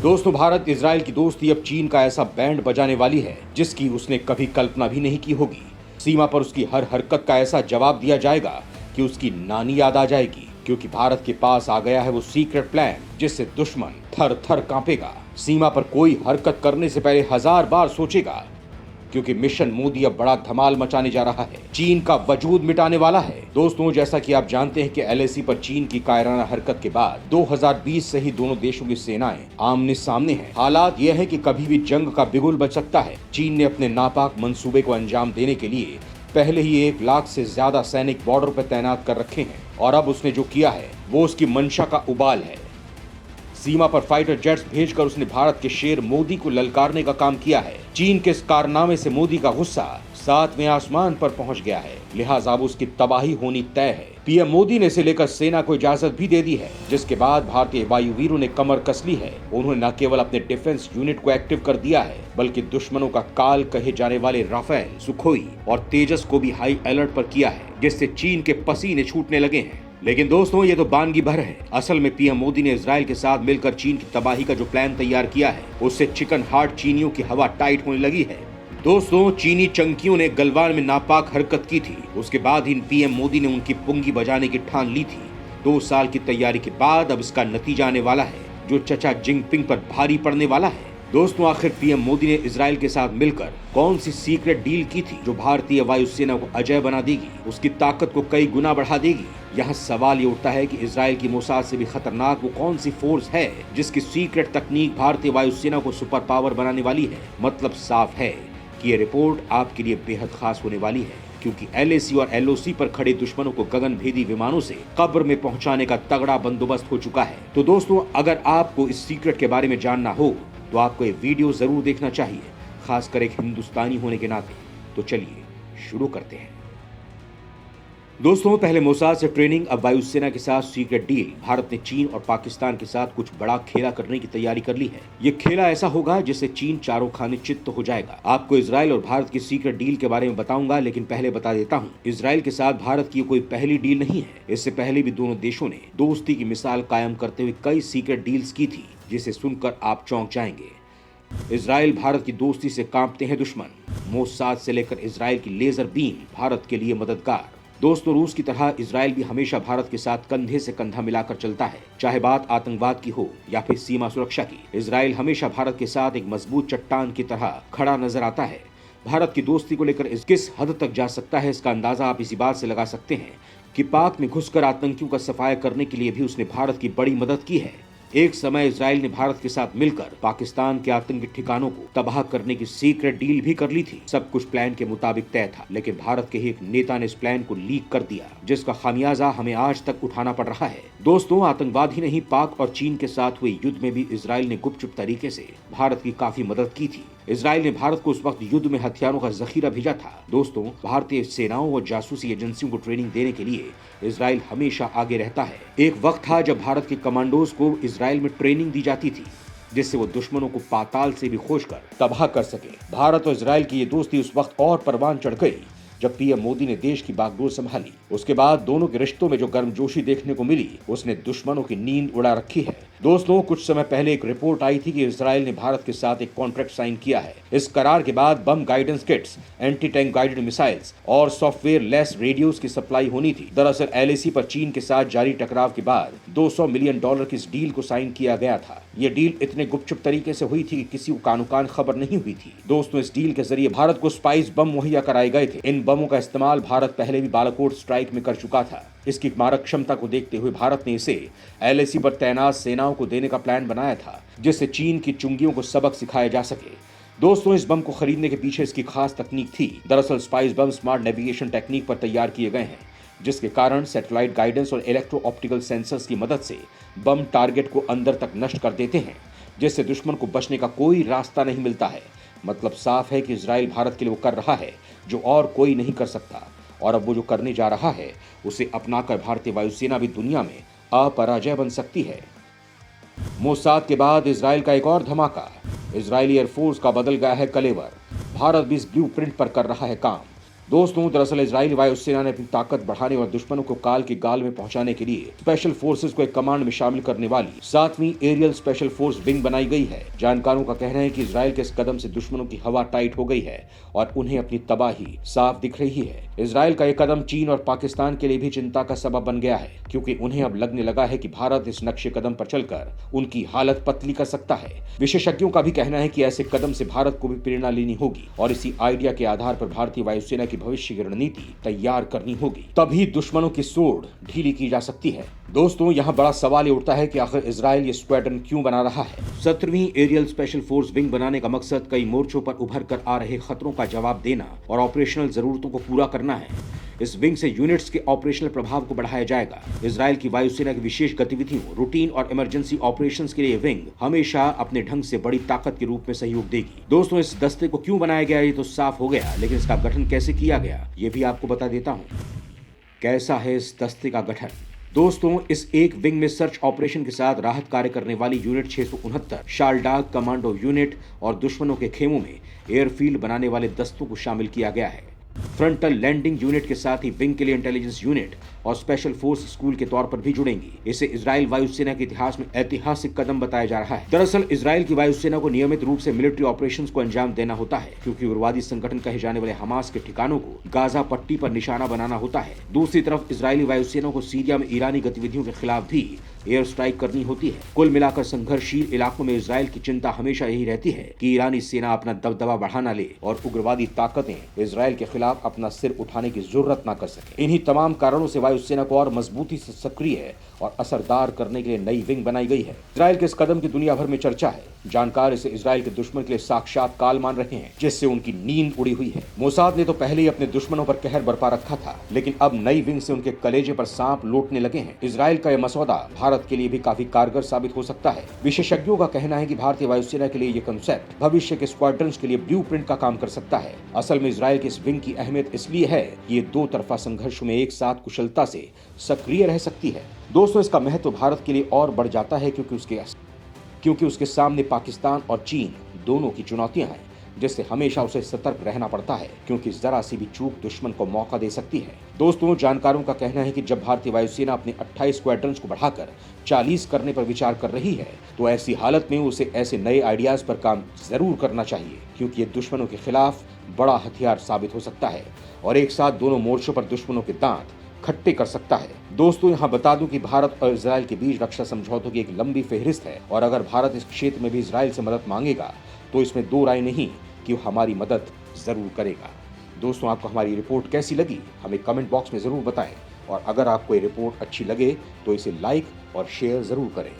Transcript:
दोस्तों, भारत इजराइल की दोस्ती अब चीन का ऐसा बैंड बजाने वाली है जिसकी उसने कभी कल्पना भी नहीं की होगी। सीमा पर उसकी हर हरकत का ऐसा जवाब दिया जाएगा कि उसकी नानी याद आ जाएगी, क्योंकि भारत के पास आ गया है वो सीक्रेट प्लान जिससे दुश्मन थर थर कांपेगा। सीमा पर कोई हरकत करने से पहले 1000 बार सोचेगा, क्योंकि मिशन मोदी अब बड़ा धमाल मचाने जा रहा है, चीन का वजूद मिटाने वाला है। दोस्तों, जैसा कि आप जानते हैं कि एलएसी पर चीन की कायराना हरकत के बाद 2020 से ही दोनों देशों की सेनाएं आमने सामने हैं। हालात ये है कि कभी भी जंग का बिगुल बज सकता है। चीन ने अपने नापाक मंसूबे को अंजाम देने के लिए पहले ही 1 लाख से ज्यादा सैनिक बॉर्डर पर तैनात कर रखे हैं, और अब उसने जो किया है वो उसकी मंशा का उबाल है। सीमा पर फाइटर जेट्स भेजकर उसने भारत के शेर मोदी को ललकारने का काम किया है। चीन के इस कारनामे से मोदी का गुस्सा 7वें आसमान पर पहुंच गया है, लिहाजा अब उसकी तबाही होनी तय है। पीएम मोदी ने इसे लेकर सेना को इजाजत भी दे दी है, जिसके बाद भारतीय वायुवीरों ने कमर कस ली है। उन्होंने न केवल अपने डिफेंस यूनिट को एक्टिव कर दिया है, बल्कि दुश्मनों का काल कहे जाने वाले राफेल, सुखोई और तेजस को भी हाई अलर्ट पर किया है, जिससे चीन के पसीने छूटने लगे हैं। लेकिन दोस्तों, ये तो बानगी भर है। असल में पीएम मोदी ने इजराइल के साथ मिलकर चीन की तबाही का जो प्लान तैयार किया है, उससे चिकन हार्ट चीनियों की हवा टाइट होने लगी है। दोस्तों, चीनी चंकियों ने गलवान में नापाक हरकत की थी, उसके बाद ही पीएम मोदी ने उनकी पुंगी बजाने की ठान ली थी। 2 साल की तैयारी के बाद अब इसका नतीजा आने वाला है, जो चचा जिनपिंग पर भारी पड़ने वाला है। दोस्तों, आखिर पीएम मोदी ने इजराइल के साथ मिलकर कौन सी सीक्रेट डील की थी जो भारतीय वायुसेना को अजय बना देगी, उसकी ताकत को कई गुना बढ़ा देगी? यहाँ सवाल ये उठता है कि इजराइल की मोसाद से भी खतरनाक वो कौन सी फोर्स है जिसकी सीक्रेट तकनीक भारतीय वायुसेना को सुपर पावर बनाने वाली है। मतलब साफ है कि ये रिपोर्ट आपके लिए बेहद खास होने वाली है, क्योंकि एलएसी और एलओसी पर खड़े दुश्मनों को गगनभेदी विमानों से कब्र में पहुंचाने का तगड़ा बंदोबस्त हो चुका है। तो दोस्तों, अगर आपको इस सीक्रेट के बारे में जानना हो तो आपको ये वीडियो जरूर देखना चाहिए, खासकर एक हिंदुस्तानी होने के नाते। तो चलिए शुरू करते हैं। दोस्तों, पहले मोसाद से ट्रेनिंग, अब वायुसेना के साथ सीक्रेट डील। भारत ने चीन और पाकिस्तान के साथ कुछ बड़ा खेला करने की तैयारी कर ली है। ये खेला ऐसा होगा जिससे चीन चारों खाने चित्त हो जाएगा। आपको इजराइल और भारत की सीक्रेट डील के बारे में बताऊंगा, लेकिन पहले बता देता हूँ, इजराइल के साथ भारत की कोई पहली डील नहीं है। इससे पहले भी दोनों देशों ने दोस्ती की मिसाल कायम करते हुए कई सीक्रेट डील्स की थी, जिसे सुनकर आप चौंक जाएंगे। इजराइल भारत की दोस्ती से कांपते हैं दुश्मन। मोसाद से लेकर इजराइल की लेजर बीम भारत के लिए मददगार। दोस्तों, रूस की तरह इजराइल भी हमेशा भारत के साथ कंधे से कंधा मिलाकर चलता है, चाहे बात आतंकवाद की हो या फिर सीमा सुरक्षा की। इजराइल हमेशा भारत के साथ एक मजबूत चट्टान की तरह खड़ा नजर आता है। भारत की दोस्ती को लेकर किस हद तक जा सकता है, इसका अंदाजा आप इसी बात से लगा सकते हैं कि पाक में घुसकर आतंकियों का सफाया करने के लिए भी उसने भारत की बड़ी मदद की है। एक समय इजराइल ने भारत के साथ मिलकर पाकिस्तान के आतंकी ठिकानों को तबाह करने की सीक्रेट डील भी कर ली थी। सब कुछ प्लान के मुताबिक तय था, लेकिन भारत के एक नेता ने इस प्लान को लीक कर दिया, जिसका खामियाजा हमें आज तक उठाना पड़ रहा है। दोस्तों, आतंकवाद ही नहीं, पाक और चीन के साथ हुए युद्ध में भी इजराइल ने गुपचुप तरीके से भारत की काफी मदद की थी। इजराइल ने भारत को उस वक्त युद्ध में हथियारों का जखीरा भेजा था। दोस्तों, भारतीय सेनाओं और जासूसी एजेंसियों को ट्रेनिंग देने के लिए इजराइल हमेशा आगे रहता है। एक वक्त था जब भारत के कमांडोज को इजराइल में ट्रेनिंग दी जाती थी, जिससे वो दुश्मनों को पाताल से भी खोजकर तबाह कर सके। भारत और इजराइल की ये दोस्ती उस वक्त और परवान चढ़ गई जब पीएम मोदी ने देश की बागडोर संभाली। उसके बाद दोनों के रिश्तों में जो गर्मजोशी देखने को मिली, उसने दुश्मनों की नींद उड़ा रखी है। दोस्तों, कुछ समय पहले एक रिपोर्ट आई थी कि इजराइल ने भारत के साथ एक कॉन्ट्रैक्ट साइन किया है। इस करार के बाद bomb guidance kits, anti tank guided missiles और सॉफ्टवेयर लेस रेडियोस की सप्लाई होनी थी। दरअसल एलएसी पर चीन के साथ जारी टकराव के बाद $200 मिलियन की इस डील को साइन किया गया था। ये डील इतने गुपचुप तरीके से हुई थी कि किसी को कानों-कान खबर नहीं हुई थी। दोस्तों, इस डील के जरिए भारत को स्पाइस बम मुहैया कराए गए थे। इन बमों का इस्तेमाल भारत पहले भी बालाकोट स्ट्राइक में कर चुका था। इसकी मारक क्षमता को देखते हुए भारत ने इसे एलएसी पर तैनात सेनाओं को देने का प्लान बनाया था, जिससे चीन की चुंगियों को सबक सिखाया जा सके। दोस्तों, इस बम को खरीदने के पीछे इसकी खास तकनीक थी। दरअसल स्पाइस बम स्मार्ट नेविगेशन टेक्निक पर तैयार किए गए हैं, जिसके कारण सैटेलाइट गाइडेंस और इलेक्ट्रो ऑप्टिकल सेंसर्स की मदद से बम टारगेट को अंदर तक नष्ट कर देते हैं, जिससे दुश्मन को बचने का कोई रास्ता नहीं मिलता है। मतलब साफ है कि इजराइल भारत के लिए वो कर रहा है जो और कोई नहीं कर सकता, और अब वो जो करने जा रहा है उसे अपनाकर भारतीय वायुसेना भी दुनिया में अपराजय बन सकती है। मोसाद के बाद इजराइल का एक और धमाका। इजरायली एयरफोर्स का बदल गया है कलेवर। भारत भी इस ब्लूप्रिंट पर कर रहा है काम। दोस्तों, दरअसल इजरायली वायुसेना ने अपनी ताकत बढ़ाने और दुश्मनों को काल के गाल में पहुंचाने के लिए स्पेशल फोर्सेस को एक कमांड में शामिल करने वाली 7वीं एरियल स्पेशल फोर्स विंग बनाई गई है। जानकारों का कहना है कि इजरायल के इस कदम से दुश्मनों की हवा टाइट हो गई है और उन्हें अपनी तबाही साफ दिख रही है। इजरायल का यह कदम चीन और पाकिस्तान के लिए भी चिंता का सबब बन गया है, क्योंकि उन्हें अब लगने लगा है कि भारत इस नक्शे कदम पर चलकर उनकी हालत पतली कर सकता है। विशेषज्ञों का भी कहना है कि ऐसे कदम से भारत को भी प्रेरणा लेनी होगी और इसी आइडिया के आधार पर भारतीय वायुसेना की भविष्य की रणनीति तैयार करनी होगी, तभी दुश्मनों की सोड़ ढीली की जा सकती है। दोस्तों, यहाँ बड़ा सवाल ये उठता है कि आखिर इजरायल ये स्क्वाड्रन क्यों बना रहा है। 17वीं एरियल स्पेशल फोर्स विंग बनाने का मकसद कई मोर्चों पर उभर कर आ रहे खतरों का जवाब देना और ऑपरेशनल जरूरतों को पूरा करना है। इस विंग से यूनिट्स के ऑपरेशनल प्रभाव को बढ़ाया जाएगा। इजरायल की वायुसेना की विशेष गतिविधियों, रूटीन और इमरजेंसी ऑपरेशंस के लिए विंग हमेशा अपने ढंग से बड़ी ताकत के रूप में सहयोग देगी। दोस्तों, इस दस्ते को क्यों बनाया गया ये तो साफ हो गया, लेकिन इसका गठन कैसे किया गया ये भी आपको बता देता हूँ। कैसा है इस दस्ते का गठन? दोस्तों, इस एक विंग में सर्च ऑपरेशन के साथ राहत कार्य करने वाली यूनिट 669, शालडाग कमांडो यूनिट और दुश्मनों के खेमों में एयरफील्ड बनाने वाले दस्तों को शामिल किया गया है। फ्रंटल लैंडिंग यूनिट के साथ ही विंग के लिए इंटेलिजेंस यूनिट और स्पेशल फोर्स स्कूल के तौर पर भी जुड़ेंगी। इसे इजरायल वायुसेना के इतिहास में ऐतिहासिक कदम बताया जा रहा है। दरअसल इजरायल की वायुसेना को नियमित रूप से मिलिट्री ऑपरेशंस को अंजाम देना होता है, क्योंकि उग्रवादी संगठन कहे जाने वाले हमास के ठिकानों को गाजा पट्टी पर निशाना बनाना होता है। दूसरी तरफ इजरायली वायुसेना को सीरिया में ईरानी गतिविधियों के खिलाफ भी एयर स्ट्राइक करनी होती है। कुल मिलाकर संघर्षशील इलाकों में इजरायल की चिंता हमेशा यही रहती है कि ईरानी सेना अपना दबदबा बढ़ाना ले और उग्रवादी ताकतें इजरायल के खिलाफ अपना सिर उठाने की जरूरत न कर सके। इन्हीं तमाम कारणों से वायुसेना को और मजबूती से सक्रिय और असरदार करने के लिए नई विंग बनाई गई है। इजरायल के इस कदम की दुनिया भर में चर्चा है। जानकार इसे इजरायल के दुश्मन के लिए साक्षात काल मान रहे हैं, जिससे उनकी नींद उड़ी हुई है। मोसाद ने तो पहले ही अपने दुश्मनों पर कहर बरपा रखा था, लेकिन अब नई विंग से उनके कलेजे पर सांप लौटने लगे हैं। इजरायल का यह मसौदा भारत के लिए भी काफी कारगर साबित हो सकता है। विशेषज्ञों का कहना है कि भारतीय वायुसेना के लिए ये कंसेप्ट भविष्य के स्क्वाड्रंस के लिए ब्लूप्रिंट का काम कर सकता है। असल में इजरायल के इस विंग की अहमियत इसलिए है कि ये दो तरफा संघर्ष में एक साथ कुशलता से सक्रिय रह सकती है। दोस्तों, इसका महत्व भारत के लिए और बढ़ जाता है क्योंकि उसके सामने पाकिस्तान और चीन दोनों की चुनौतियां हैं, जिससे हमेशा उसे सतर्क रहना पड़ता है, क्योंकि जरा सी भी चूक दुश्मन को मौका दे सकती है। दोस्तों, जानकारों का कहना है कि जब भारतीय वायुसेना अपने 28 स्क्वाड्रंस को बढ़ाकर 40 करने पर विचार कर रही है, तो ऐसी हालत में उसे ऐसे नए आइडियाज पर काम जरूर करना चाहिए, क्योंकि ये दुश्मनों के खिलाफ बड़ा हथियार साबित हो सकता है और एक साथ दोनों मोर्चों पर दुश्मनों के दांत खट्टे कर सकता है। दोस्तों, यहाँ बता दूं कि भारत और इजरायल के बीच रक्षा समझौतों की एक लंबी फहरिस्त है और अगर भारत इस क्षेत्र में भी इजरायल से मदद मांगेगा तो इसमें दो राय नहीं कि वो हमारी मदद जरूर करेगा। दोस्तों, आपको हमारी रिपोर्ट कैसी लगी हमें कमेंट बॉक्स में जरूर बताएं और अगर आपको ये रिपोर्ट अच्छी लगे तो इसे लाइक और शेयर जरूर करें।